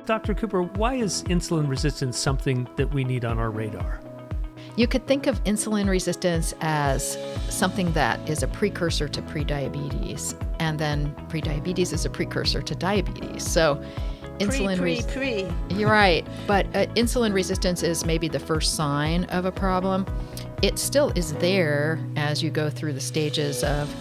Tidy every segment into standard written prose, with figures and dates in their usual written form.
Dr. Cooper, why is insulin resistance something that we need on our radar? You could think of insulin resistance as something that is a precursor to prediabetes, and then prediabetes is a precursor to diabetes. So You're right. But insulin resistance is maybe the first sign of a problem. It still is there as you go through the stages of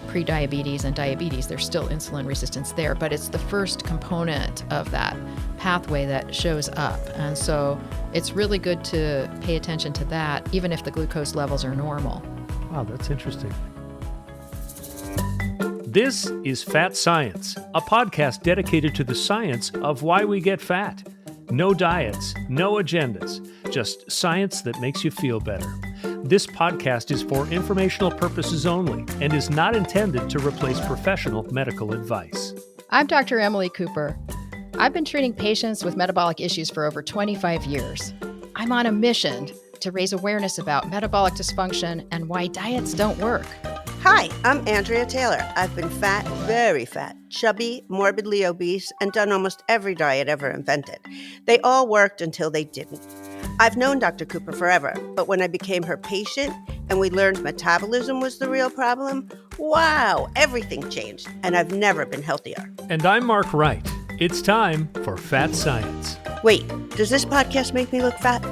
prediabetes and diabetes. There's still insulin resistance there, but it's the first component of that pathway that shows up. And so it's really good to pay attention to that, even if the glucose levels are normal. Wow, that's interesting. This is Fat Science, a podcast dedicated to the science of why we get fat. No diets, no agendas, just science that makes you feel better. This podcast is for informational purposes only and is not intended to replace professional medical advice. I'm Dr. Emily Cooper. I've been treating patients with metabolic issues for over 25 years. I'm on a mission to raise awareness about metabolic dysfunction and why diets don't work. Hi, I'm Andrea Taylor. I've been fat, very fat, chubby, morbidly obese, and done almost every diet ever invented. They all worked until they didn't. I've known Dr. Cooper forever, but when I became her patient and we learned metabolism was the real problem, wow, everything changed, and I've never been healthier. And I'm Mark Wright. It's time for Fat Science. Wait, does this podcast make me look fat?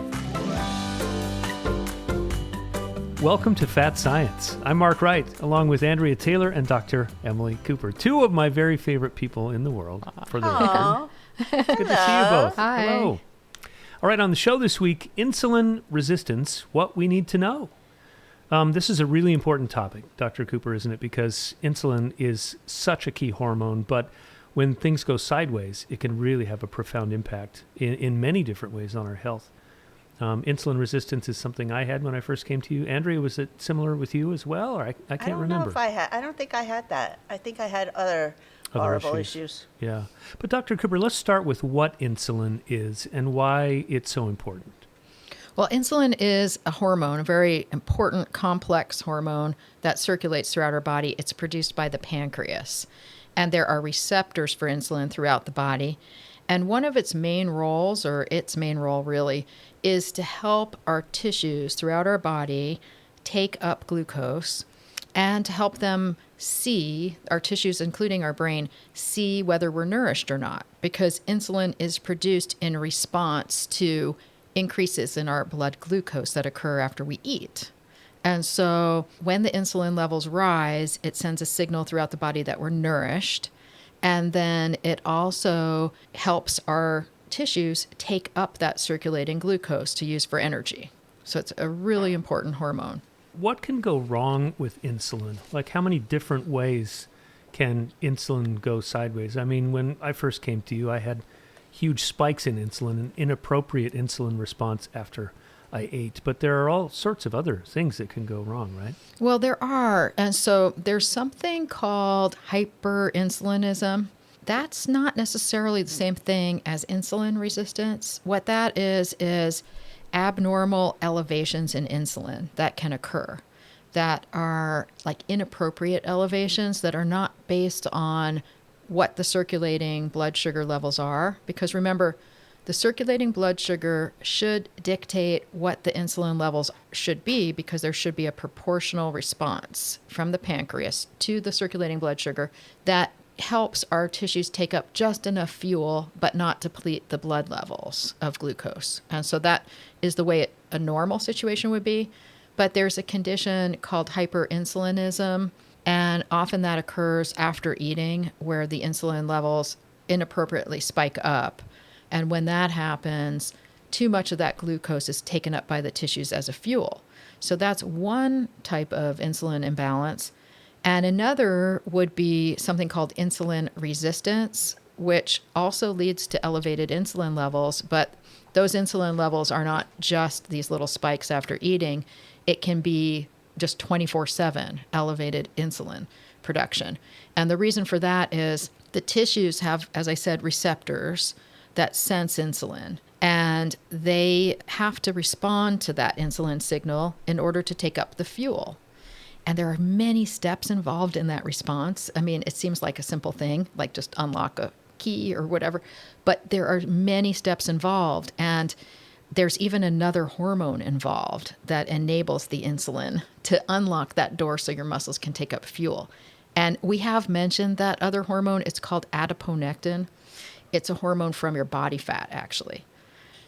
Welcome to Fat Science. I'm Mark Wright, along with Andrea Taylor and Dr. Emily Cooper, two of my very favorite people in the world, for the record. Good to see you both. Hi. Hello. All right, on the show this week, insulin resistance, what we need to know. This is a really important topic, Dr. Cooper, isn't it? Because insulin is such a key hormone, but when things go sideways, it can really have a profound impact in many different ways on our health. Insulin resistance is something I had when I first came to you. Andrea, was it similar with you as well? Or I can't remember. I don't know if I had. I don't think I had that. I think I had other horrible issues. Yeah. But Dr. Cooper, let's start with what insulin is and why it's so important. Well, insulin is a hormone, a very important, complex hormone that circulates throughout our body. It's produced by the pancreas. And there are receptors for insulin throughout the body. And one of its main roles, or its main role really, is to help our tissues throughout our body take up glucose and to help them see, our tissues, including our brain, see whether we're nourished or not. Because insulin is produced in response to increases in our blood glucose that occur after we eat. And so when the insulin levels rise, it sends a signal throughout the body that we're nourished. And then it also helps our tissues take up that circulating glucose to use for energy. So it's a really important hormone. What can go wrong with insulin? Like, how many different ways can insulin go sideways? I mean, when I first came to you, I had huge spikes in insulin, an inappropriate insulin response after I ate. But there are all sorts of other things that can go wrong, right? Well, there are. And so there's something called hyperinsulinism. That's not necessarily the same thing as insulin resistance. What that is abnormal elevations in insulin that can occur that are like inappropriate elevations that are not based on what the circulating blood sugar levels are. Because remember, the circulating blood sugar should dictate what the insulin levels should be because there should be a proportional response from the pancreas to the circulating blood sugar that helps our tissues take up just enough fuel but not deplete the blood levels of glucose. And so that is the way a normal situation would be. But there's a condition called hyperinsulinism, and often that occurs after eating where the insulin levels inappropriately spike up. And when that happens, too much of that glucose is taken up by the tissues as a fuel. So that's one type of insulin imbalance. And another would be something called insulin resistance, which also leads to elevated insulin levels. But those insulin levels are not just these little spikes after eating. It can be just 24/7 elevated insulin production. And the reason for that is the tissues have, as I said, receptors that sense insulin, and they have to respond to that insulin signal in order to take up the fuel. And there are many steps involved in that response. I mean, it seems like a simple thing, like just unlock a key or whatever. But there are many steps involved. And there's even another hormone involved that enables the insulin to unlock that door so your muscles can take up fuel. And we have mentioned that other hormone. It's called adiponectin. It's a hormone from your body fat, actually.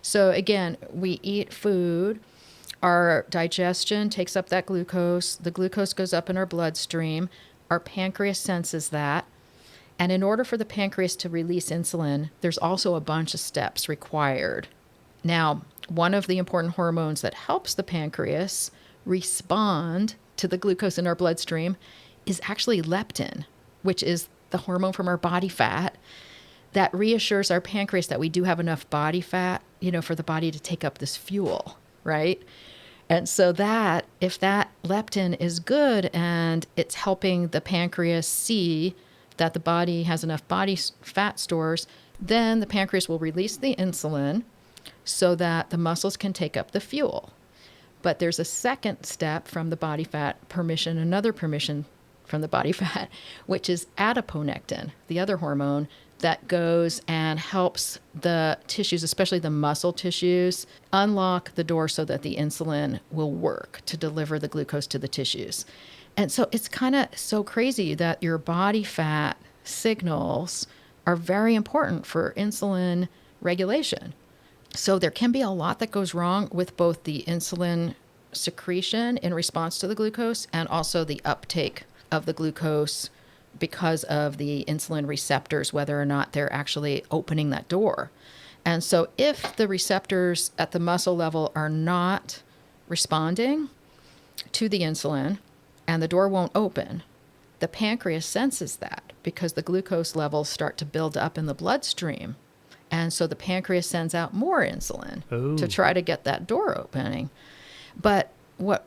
So again, we eat food. Our digestion takes up that glucose. The glucose goes up in our bloodstream. Our pancreas senses that. And in order for the pancreas to release insulin, there's also a bunch of steps required. Now, one of the important hormones that helps the pancreas respond to the glucose in our bloodstream is actually leptin, which is the hormone from our body fat that reassures our pancreas that we do have enough body fat, for the body to take up this fuel, right? And so that, if that leptin is good and it's helping the pancreas see that the body has enough body fat stores, then the pancreas will release the insulin so that the muscles can take up the fuel. But there's a second step from the body fat permission, another permission from the body fat, which is adiponectin, the other hormone that goes and helps the tissues, especially the muscle tissues, unlock the door so that the insulin will work to deliver the glucose to the tissues. And so it's kind of so crazy that your body fat signals are very important for insulin regulation. So there can be a lot that goes wrong with both the insulin secretion in response to the glucose and also the uptake of the glucose because of the insulin receptors, whether or not they're actually opening that door. And so if the receptors at the muscle level are not responding to the insulin and the door won't open, the pancreas senses that because the glucose levels start to build up in the bloodstream. And so the pancreas sends out more insulin to try to get that door opening. But what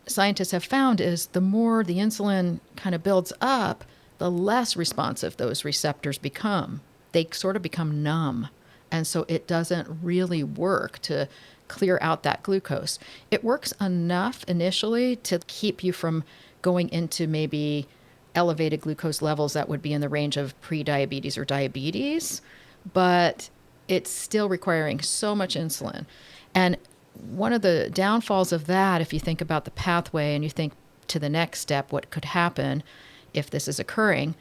scientists have found is the more the insulin kind of builds up, the less responsive those receptors become. They sort of become numb. And so it doesn't really work to clear out that glucose. It works enough initially to keep you from going into maybe elevated glucose levels that would be in the range of prediabetes or diabetes, but it's still requiring so much insulin. And one of the downfalls of that, if you think about the pathway and you think to the next step, what could happen if this is occurring,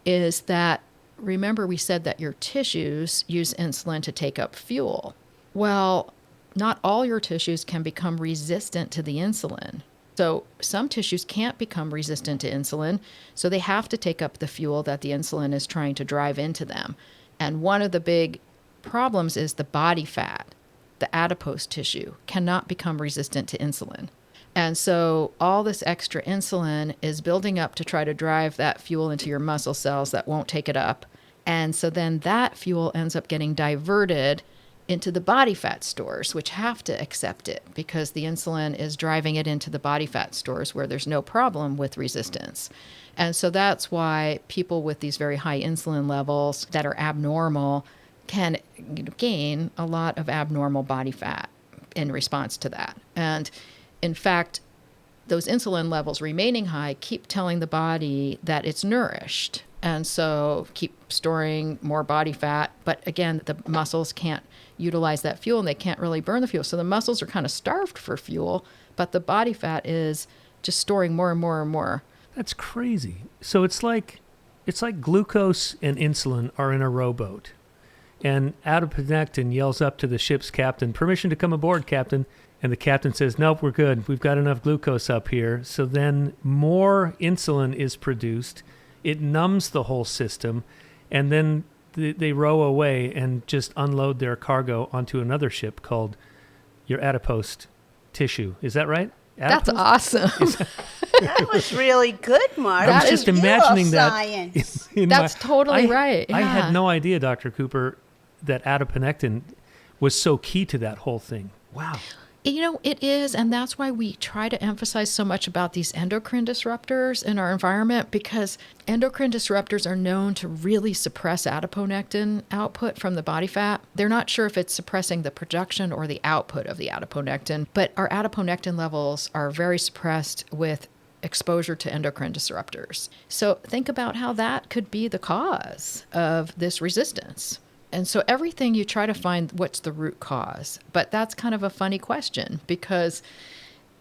is that, remember we said that your tissues use insulin to take up fuel. Well, not all your tissues can become resistant to the insulin. So some tissues can't become resistant to insulin, so they have to take up the fuel that the insulin is trying to drive into them. And one of the big problems is the body fat, the adipose tissue, cannot become resistant to insulin. And so all this extra insulin is building up to try to drive that fuel into your muscle cells that won't take it up. And so then that fuel ends up getting diverted into the body fat stores, which have to accept it because the insulin is driving it into the body fat stores where there's no problem with resistance. And so that's why people with these very high insulin levels that are abnormal can gain a lot of abnormal body fat in response to that. And in fact, those insulin levels remaining high keep telling the body that it's nourished. And so keep storing more body fat. But again, the muscles can't utilize that fuel and they can't really burn the fuel. So the muscles are kind of starved for fuel, but the body fat is just storing more and more and more. That's crazy. So it's like glucose and insulin are in a rowboat. And adiponectin yells up to the ship's captain, "Permission to come aboard, Captain." And the captain says, "Nope, we're good. We've got enough glucose up here." So then more insulin is produced. It numbs the whole system. And then they row away and just unload their cargo onto another ship called your adipose tissue. Is that right? Adipose? That's awesome. That was really good, Mark. I was just imagining science. that. That's totally right. Yeah. I had no idea, Dr. Cooper, that adiponectin was so key to that whole thing. Wow. You know, it is, and that's why we try to emphasize so much about these endocrine disruptors in our environment, because endocrine disruptors are known to really suppress adiponectin output from the body fat. They're not sure if it's suppressing the production or the output of the adiponectin, but our adiponectin levels are very suppressed with exposure to endocrine disruptors. So think about how that could be the cause of this resistance. And so everything you try to find what's the root cause. But that's kind of a funny question because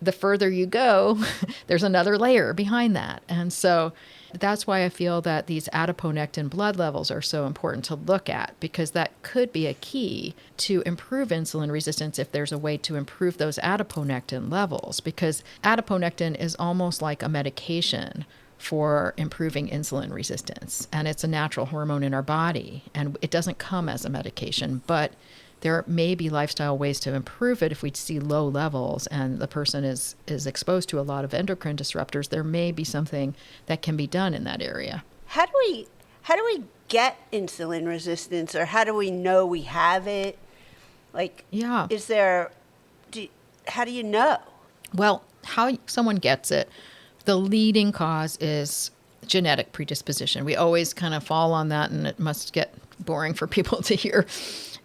the further you go, there's another layer behind that. And so that's why I feel that these adiponectin blood levels are so important to look at, because that could be a key to improve insulin resistance if there's a way to improve those adiponectin levels, because adiponectin is almost like a medication for improving insulin resistance. And it's a natural hormone in our body, and it doesn't come as a medication, but there may be lifestyle ways to improve it. If we see low levels and the person is exposed to a lot of endocrine disruptors, there may be something that can be done in that area. How do we get insulin resistance, or how do we know we have it? Like, Yeah. how do you know? Well, how someone gets it, the leading cause is genetic predisposition. We always kind of fall on that, and it must get boring for people to hear.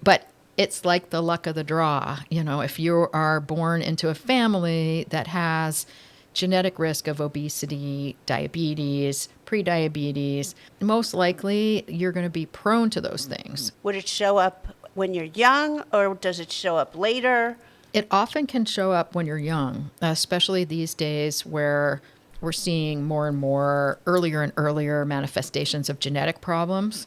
But it's like the luck of the draw. You know, if you are born into a family that has genetic risk of obesity, diabetes, prediabetes, most likely you're going to be prone to those things. Would it show up when you're young, or does it show up later? It often can show up when you're young, especially these days where we're seeing more and more earlier and earlier manifestations of genetic problems.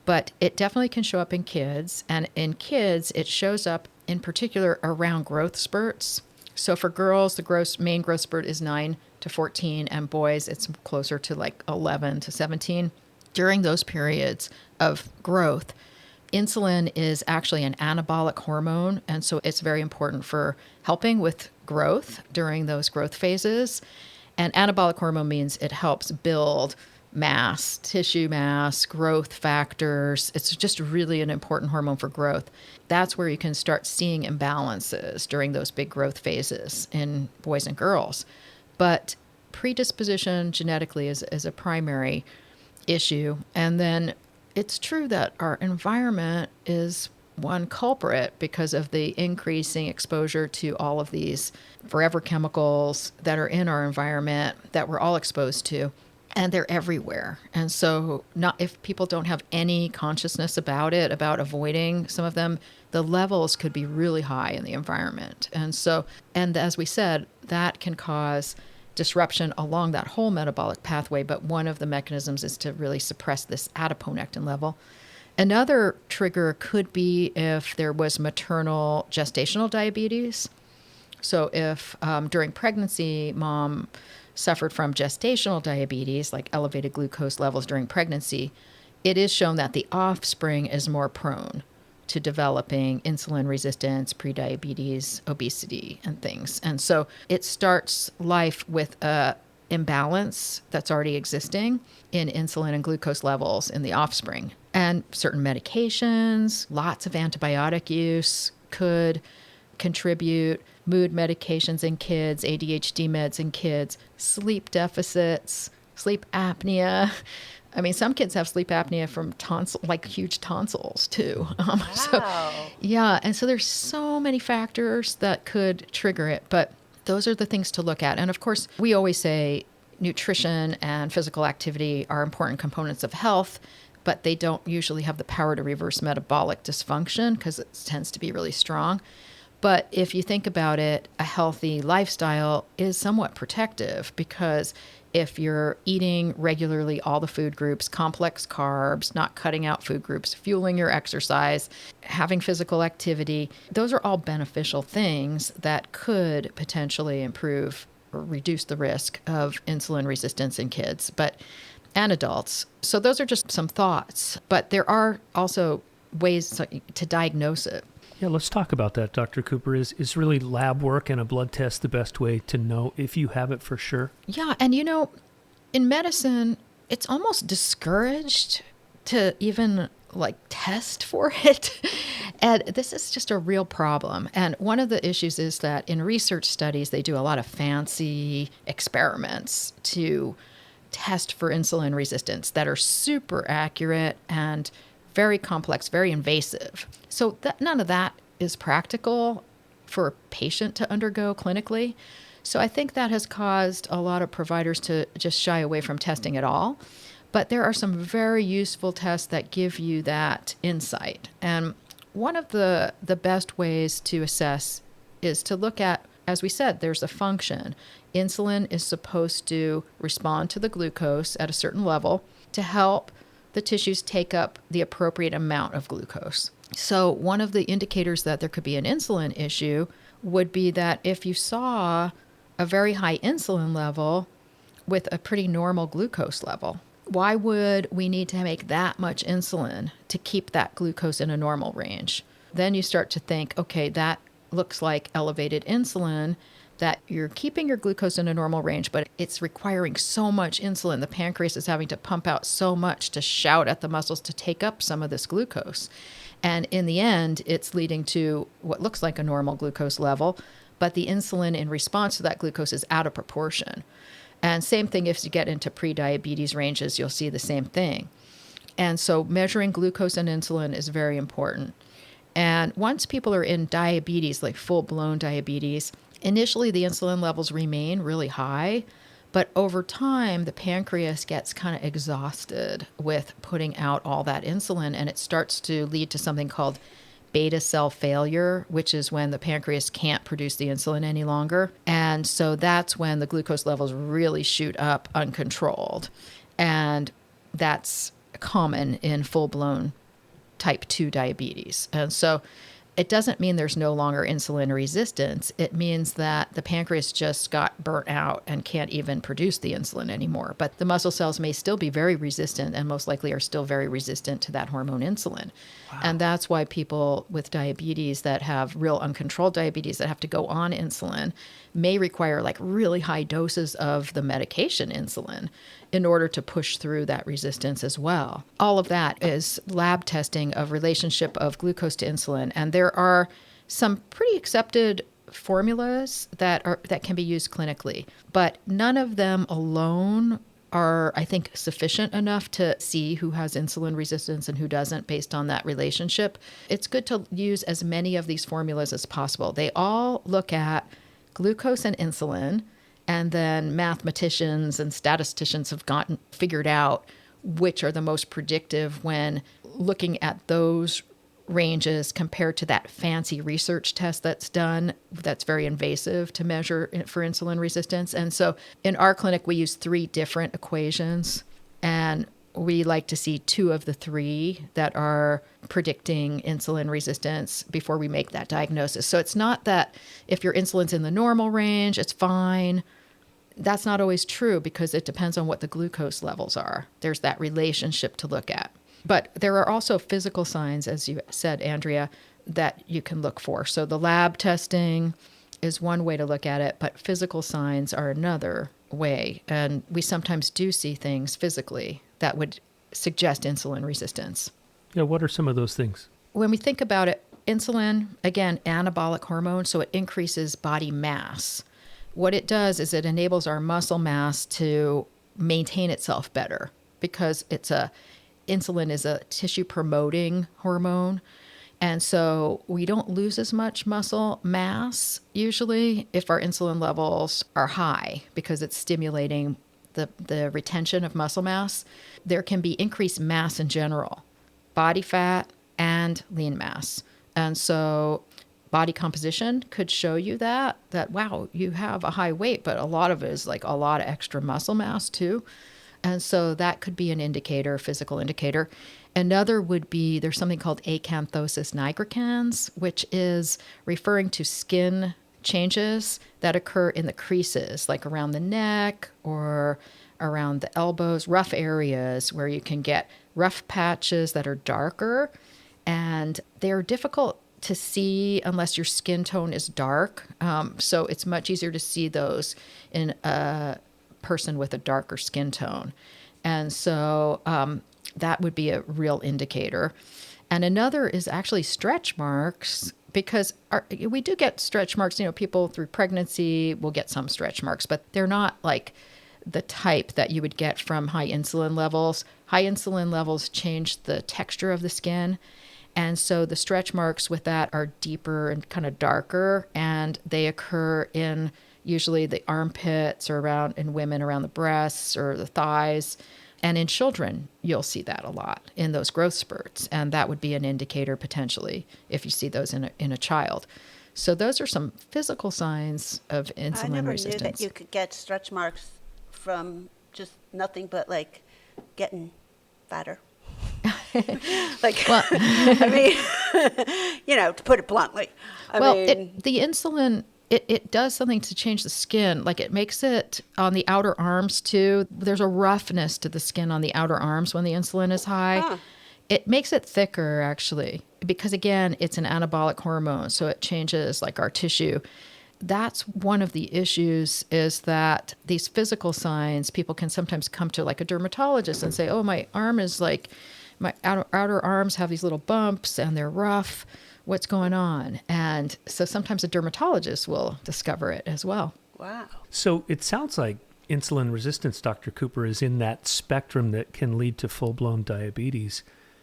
But it definitely can show up in kids. And in kids, it shows up in particular around growth spurts. So for girls, the main growth spurt is 9 to 14, and boys, it's closer to like 11 to 17. During those periods of growth, insulin is actually an anabolic hormone. And so it's very important for helping with growth during those growth phases. And anabolic hormone means it helps build mass, tissue mass, growth factors. It's just really an important hormone for growth. That's where you can start seeing imbalances during those big growth phases in boys and girls. But predisposition genetically is a primary issue. And then it's true that our environment is one culprit because of the increasing exposure to all of these forever chemicals that are in our environment that we're all exposed to. And they're everywhere. And so if people don't have any consciousness about it, about avoiding some of them, the levels could be really high in the environment. And as we said, that can cause disruption along that whole metabolic pathway. But one of the mechanisms is to really suppress this adiponectin level. Another trigger could be if there was maternal gestational diabetes. So if during pregnancy, mom suffered from gestational diabetes, like elevated glucose levels during pregnancy, it is shown that the offspring is more prone to developing insulin resistance, prediabetes, obesity, and things. And so it starts life with a imbalance that's already existing in insulin and glucose levels in the offspring. And certain medications, lots of antibiotic use could contribute, mood medications in kids, ADHD meds in kids, sleep deficits, sleep apnea. I mean, some kids have sleep apnea from huge tonsils too. Wow. And so there's so many factors that could trigger it, but those are the things to look at. And of course, we always say nutrition and physical activity are important components of health, but they don't usually have the power to reverse metabolic dysfunction because it tends to be really strong. But if you think about it, a healthy lifestyle is somewhat protective, because if you're eating regularly all the food groups, complex carbs, not cutting out food groups, fueling your exercise, having physical activity, those are all beneficial things that could potentially improve or reduce the risk of insulin resistance in kids and adults. So those are just some thoughts, but there are also ways to diagnose it. Yeah, let's talk about that, Dr. Cooper. Is really lab work and a blood test the best way to know if you have it for sure? Yeah, and in medicine, it's almost discouraged to even test for it. And this is just a real problem. And one of the issues is that in research studies, they do a lot of fancy experiments to test for insulin resistance that are super accurate and very complex, very invasive. So none of that is practical for a patient to undergo clinically. So I think that has caused a lot of providers to just shy away from testing at all. But there are some very useful tests that give you that insight. And one of the best ways to assess is to look at, as we said, there's a function. Insulin is supposed to respond to the glucose at a certain level to help the tissues take up the appropriate amount of glucose. So one of the indicators that there could be an insulin issue would be that if you saw a very high insulin level with a pretty normal glucose level, why would we need to make that much insulin to keep that glucose in a normal range? Then you start to think, okay, that looks like elevated insulin, that you're keeping your glucose in a normal range, but it's requiring so much insulin. The pancreas is having to pump out so much to shout at the muscles to take up some of this glucose. And in the end, it's leading to what looks like a normal glucose level, but the insulin in response to that glucose is out of proportion. And same thing if you get into prediabetes ranges, you'll see the same thing. And so measuring glucose and insulin is very important. And once people are in diabetes, like full-blown diabetes, initially the insulin levels remain really high, but over time the pancreas gets kind of exhausted with putting out all that insulin, and it starts to lead to something called beta cell failure, which is when the pancreas can't produce the insulin any longer. And so that's when the glucose levels really shoot up uncontrolled. And that's common in full-blown type 2 diabetes. And so it doesn't mean there's no longer insulin resistance. It means that the pancreas just got burnt out and can't even produce the insulin anymore. But the muscle cells may still be very resistant, and most likely are still very resistant to that hormone insulin. Wow. And that's why people with diabetes that have real uncontrolled diabetes that have to go on insulin may require like really high doses of the medication insulin in order to push through that resistance as well. All of that is lab testing of relationship of glucose to insulin. And there are some pretty accepted formulas that can be used clinically, but none of them alone are, I think, sufficient enough to see who has insulin resistance and who doesn't based on that relationship. It's good to use as many of these formulas as possible. They all look at glucose and insulin, and then mathematicians and statisticians have figured out which are the most predictive when looking at those ranges compared to that fancy research test that's done that's very invasive to measure for insulin resistance. And so in our clinic, we use 3 different equations, and we like to see 2 of the 3 that are predicting insulin resistance before we make that diagnosis. So it's not that if your insulin's in the normal range, it's fine. That's not always true because it depends on what the glucose levels are. There's that relationship to look at. But there are also physical signs, as you said, Andrea, that you can look for. So the lab testing is one way to look at it, but physical signs are another way. And we sometimes do see things physically that would suggest insulin resistance. Yeah, what are some of those things? When we think about it, insulin, again, anabolic hormone, so it increases body mass. What it does is it enables our muscle mass to maintain itself better because insulin is a tissue promoting hormone. And so we don't lose as much muscle mass usually if our insulin levels are high because it's stimulating the retention of muscle mass. There can be increased mass in general, body fat and lean mass. And so body composition could show you that wow, you have a high weight, but a lot of it is like a lot of extra muscle mass too. And so that could be an indicator, physical indicator. Another would be there's something called acanthosis nigricans, which is referring to skin changes that occur in the creases, like around the neck or around the elbows, rough areas where you can get rough patches that are darker. And they're difficult to see unless your skin tone is dark. So it's much easier to see those in a person with a darker skin tone. And so that would be a real indicator. And another is actually stretch marks, because we do get stretch marks. People through pregnancy will get some stretch marks, but they're not like the type that you would get from high insulin levels. High insulin levels change the texture of the skin. And so the stretch marks with that are deeper and kind of darker, and they occur in usually the armpits or around in women around the breasts or the thighs. And in children, you'll see that a lot in those growth spurts. And that would be an indicator potentially if you see those in a child. So those are some physical signs of insulin I never resistance. knew that you could get stretch marks from just nothing but like getting fatter. Like, well, I mean, to put it bluntly. The insulin, it does something to change the skin. Like it makes it on the outer arms too. There's a roughness to the skin on the outer arms when the insulin is high. Huh. It makes it thicker actually, because again, it's an anabolic hormone. So it changes like our tissue. That's one of the issues, is that these physical signs, people can sometimes come to like a dermatologist and say, oh, my arm is like, my outer arms have these little bumps and they're rough. What's going on? And so sometimes a dermatologist will discover it as well. Wow. So it sounds like insulin resistance, Dr. Cooper, is in that spectrum that can lead to full-blown diabetes.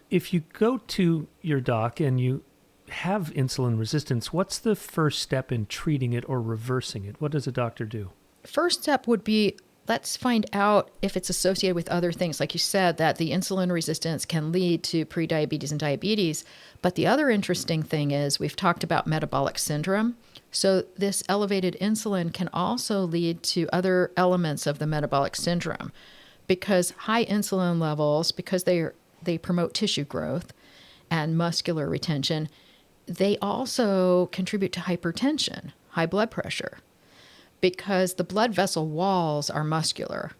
If you go to your doc and you have insulin resistance, what's the first step in treating it or reversing it? What does a doctor do? First step would be, let's find out if it's associated with other things. Like you said, that the insulin resistance can lead to prediabetes and diabetes. But the other interesting thing is we've talked about metabolic syndrome. So this elevated insulin can also lead to other elements of the metabolic syndrome, because high insulin levels, because they promote tissue growth and muscular retention, they also contribute to hypertension, high blood pressure, because the blood vessel walls are muscular.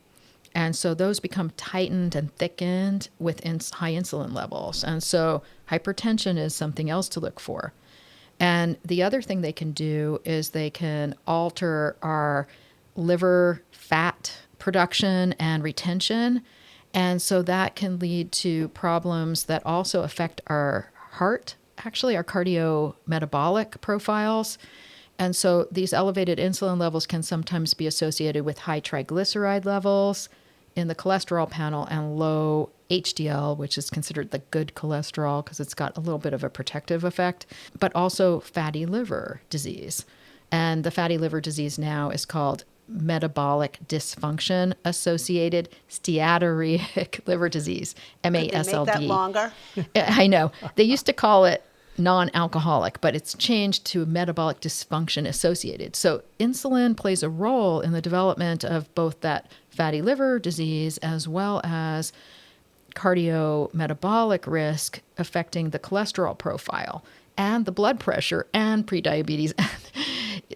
And so those become tightened and thickened with high insulin levels. And so hypertension is something else to look for. And the other thing they can do is they can alter our liver fat production and retention. And so that can lead to problems that also affect our heart, actually our cardiometabolic profiles. And so these elevated insulin levels can sometimes be associated with high triglyceride levels in the cholesterol panel and low HDL, which is considered the good cholesterol because it's got a little bit of a protective effect, but also fatty liver disease. And the fatty liver disease now is called metabolic dysfunction associated steatorrheic liver disease, MASLD. Could they make that longer? I know. They used to call it non-alcoholic, but it's changed to metabolic dysfunction associated. So insulin plays a role in the development of both that fatty liver disease as well as cardiometabolic risk affecting the cholesterol profile and the blood pressure and prediabetes.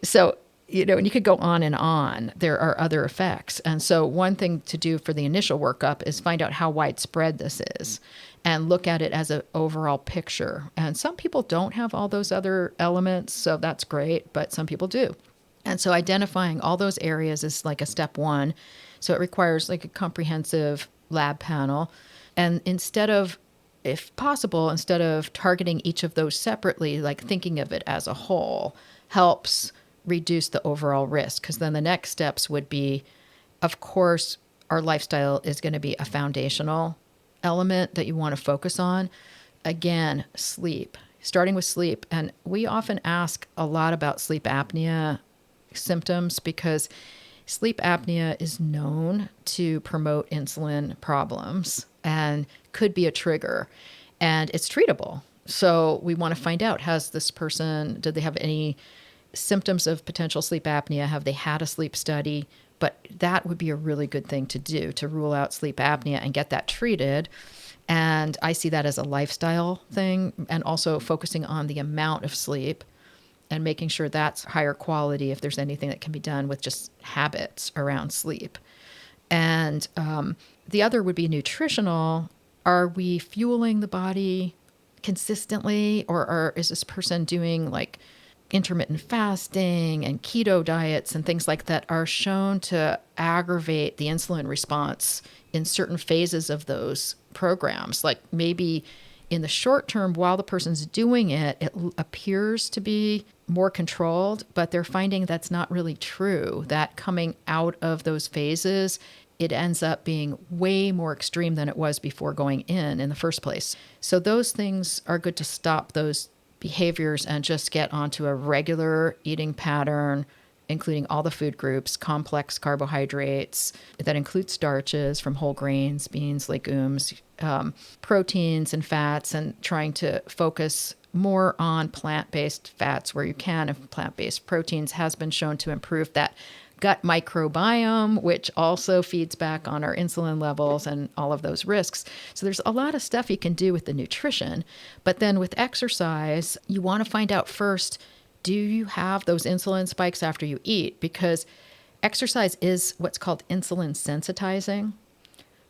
So, and you could go on and on. There are other effects. And so one thing to do for the initial workup is find out how widespread this is and look at it as an overall picture. And some people don't have all those other elements, so that's great, but some people do. And so identifying all those areas is like a step one. So it requires like a comprehensive lab panel. And if possible, instead of targeting each of those separately, like thinking of it as a whole helps reduce the overall risk. Because then the next steps would be, of course, our lifestyle is going to be a foundational element that you want to focus on. Again, sleep, starting with sleep. And we often ask a lot about sleep apnea symptoms because sleep apnea is known to promote insulin problems and could be a trigger, and it's treatable. So we want to find out, did they have any symptoms of potential sleep apnea? Have they had a sleep study? But that would be a really good thing to do, to rule out sleep apnea and get that treated. And I see that as a lifestyle thing, and also focusing on the amount of sleep and making sure that's higher quality if there's anything that can be done with just habits around sleep. And the other would be nutritional. Are we fueling the body consistently, or is this person doing like intermittent fasting and keto diets and things like that are shown to aggravate the insulin response in certain phases of those programs? Like maybe in the short term, while the person's doing it, it appears to be more controlled, but they're finding that's not really true, that coming out of those phases, it ends up being way more extreme than it was before going in the first place. So those things are good to stop those behaviors and just get onto a regular eating pattern including all the food groups, complex carbohydrates that include starches from whole grains, beans, legumes, proteins and fats, and trying to focus more on plant-based fats where you can, and plant-based proteins has been shown to improve that gut microbiome, which also feeds back on our insulin levels and all of those risks. So there's a lot of stuff you can do with the nutrition. But then with exercise, you want to find out first, do you have those insulin spikes after you eat? Because exercise is what's called insulin sensitizing,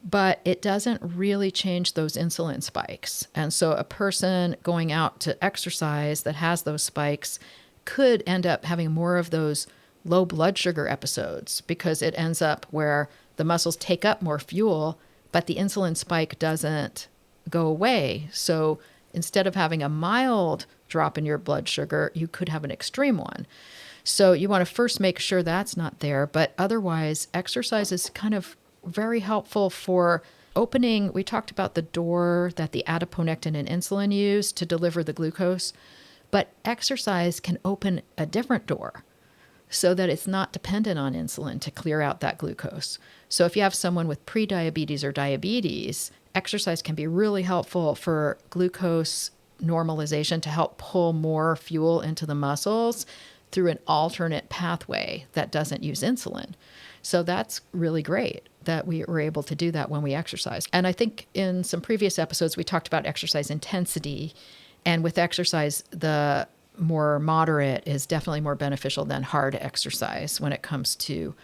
but it doesn't really change those insulin spikes. And so a person going out to exercise that has those spikes could end up having more of those low blood sugar episodes, because it ends up where the muscles take up more fuel, but the insulin spike doesn't go away. So instead of having a mild drop in your blood sugar, you could have an extreme one. So you want to first make sure that's not there, but otherwise exercise is kind of very helpful for opening. We talked about the door that the adiponectin and insulin use to deliver the glucose, but exercise can open a different door so that it's not dependent on insulin to clear out that glucose. So if you have someone with prediabetes or diabetes, exercise can be really helpful for glucose normalization to help pull more fuel into the muscles through an alternate pathway that doesn't use insulin. So that's really great that we were able to do that when we exercise. And I think in some previous episodes, we talked about exercise intensity. And with exercise, the more moderate is definitely more beneficial than hard exercise when it comes to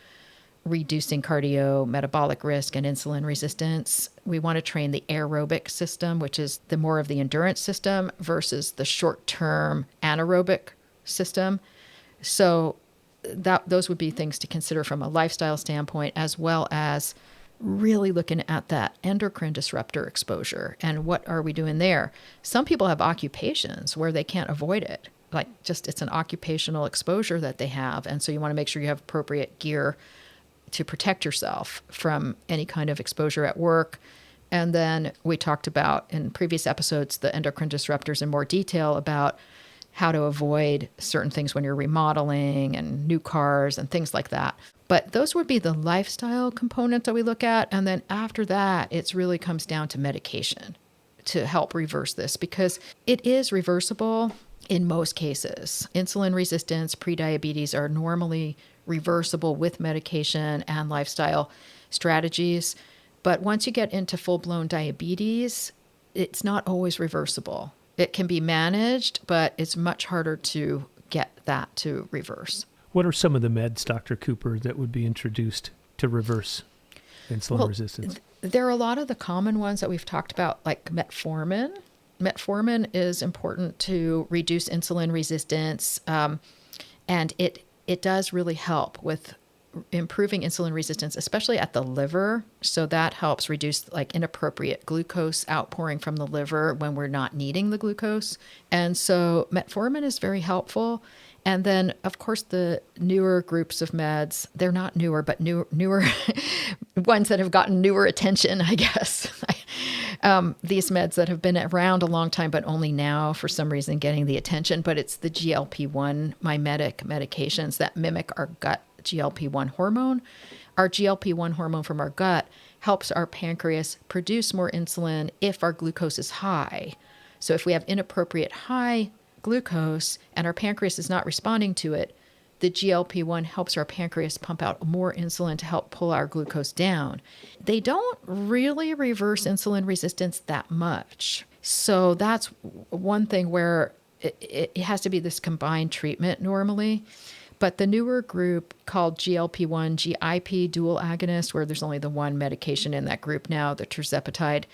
reducing cardio, metabolic risk, and insulin resistance. We want to train the aerobic system, which is the more of the endurance system, versus the short-term anaerobic system. So those would be things to consider from a lifestyle standpoint, as well as really looking at that endocrine disruptor exposure and what are we doing there. Some people have occupations where they can't avoid it. Like just it's an occupational exposure that they have. And so you want to make sure you have appropriate gear to protect yourself from any kind of exposure at work. And then we talked about in previous episodes the endocrine disruptors in more detail about how to avoid certain things when you're remodeling and new cars and things like that. But those would be the lifestyle component that we look at. And then after that, it really comes down to medication to help reverse this, because it is reversible in most cases. Insulin resistance, prediabetes are normally reversible with medication and lifestyle strategies. But once you get into full-blown diabetes, it's not always reversible. It can be managed, but it's much harder to get that to reverse. What are some of the meds, Dr. Cooper, that would be introduced to reverse insulin resistance? There are a lot of the common ones that we've talked about, like metformin. Metformin is important to reduce insulin resistance, and it does really help with improving insulin resistance, especially at the liver. So that helps reduce like inappropriate glucose outpouring from the liver when we're not needing the glucose. And so metformin is very helpful. And then, of course, the newer groups of meds, they're not newer, but newer ones that have gotten newer attention, I guess. These meds that have been around a long time, but only now for some reason getting the attention. But it's the GLP-1 mimetic medications that mimic our gut GLP-1 hormone. Our GLP-1 hormone from our gut helps our pancreas produce more insulin if our glucose is high. So if we have inappropriate high glucose and our pancreas is not responding to it, the GLP-1 helps our pancreas pump out more insulin to help pull our glucose down. They don't really reverse insulin resistance that much. So that's one thing where it has to be this combined treatment normally. But the newer group called GLP-1 GIP dual agonist, where there's only the one medication in that group now, the tirzepatide,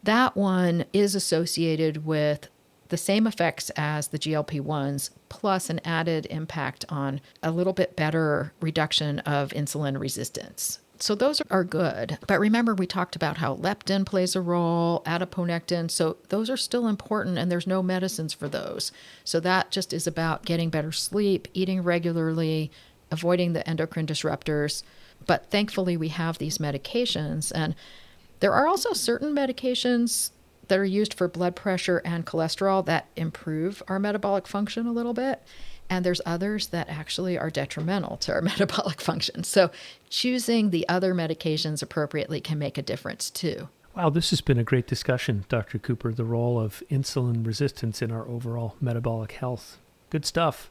that one is associated with the same effects as the GLP-1s, plus an added impact on a little bit better reduction of insulin resistance. So those are good. But remember, we talked about how leptin plays a role, adiponectin. So those are still important, and there's no medicines for those. So that just is about getting better sleep, eating regularly, avoiding the endocrine disruptors. But thankfully, we have these medications. And there are also certain medications that are used for blood pressure and cholesterol that improve our metabolic function a little bit. And there's others that actually are detrimental to our metabolic function. So choosing the other medications appropriately can make a difference too. Wow, this has been a great discussion, Dr. Cooper, the role of insulin resistance in our overall metabolic health. Good stuff.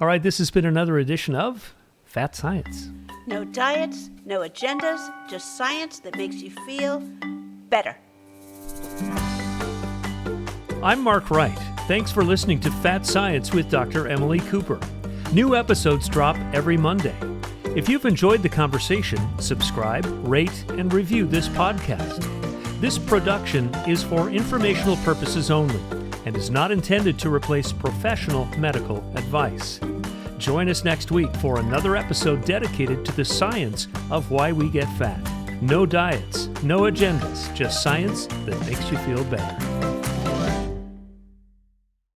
All right, this has been another edition of Fat Science. No diets, no agendas, just science that makes you feel better. I'm Mark Wright. Thanks for listening to Fat Science with Dr. Emily Cooper. New episodes drop every Monday. If you've enjoyed the conversation, subscribe, rate, and review this podcast. This production is for informational purposes only and is not intended to replace professional medical advice. Join us next week for another episode dedicated to the science of why we get fat. No diets, no agendas, just science that makes you feel better.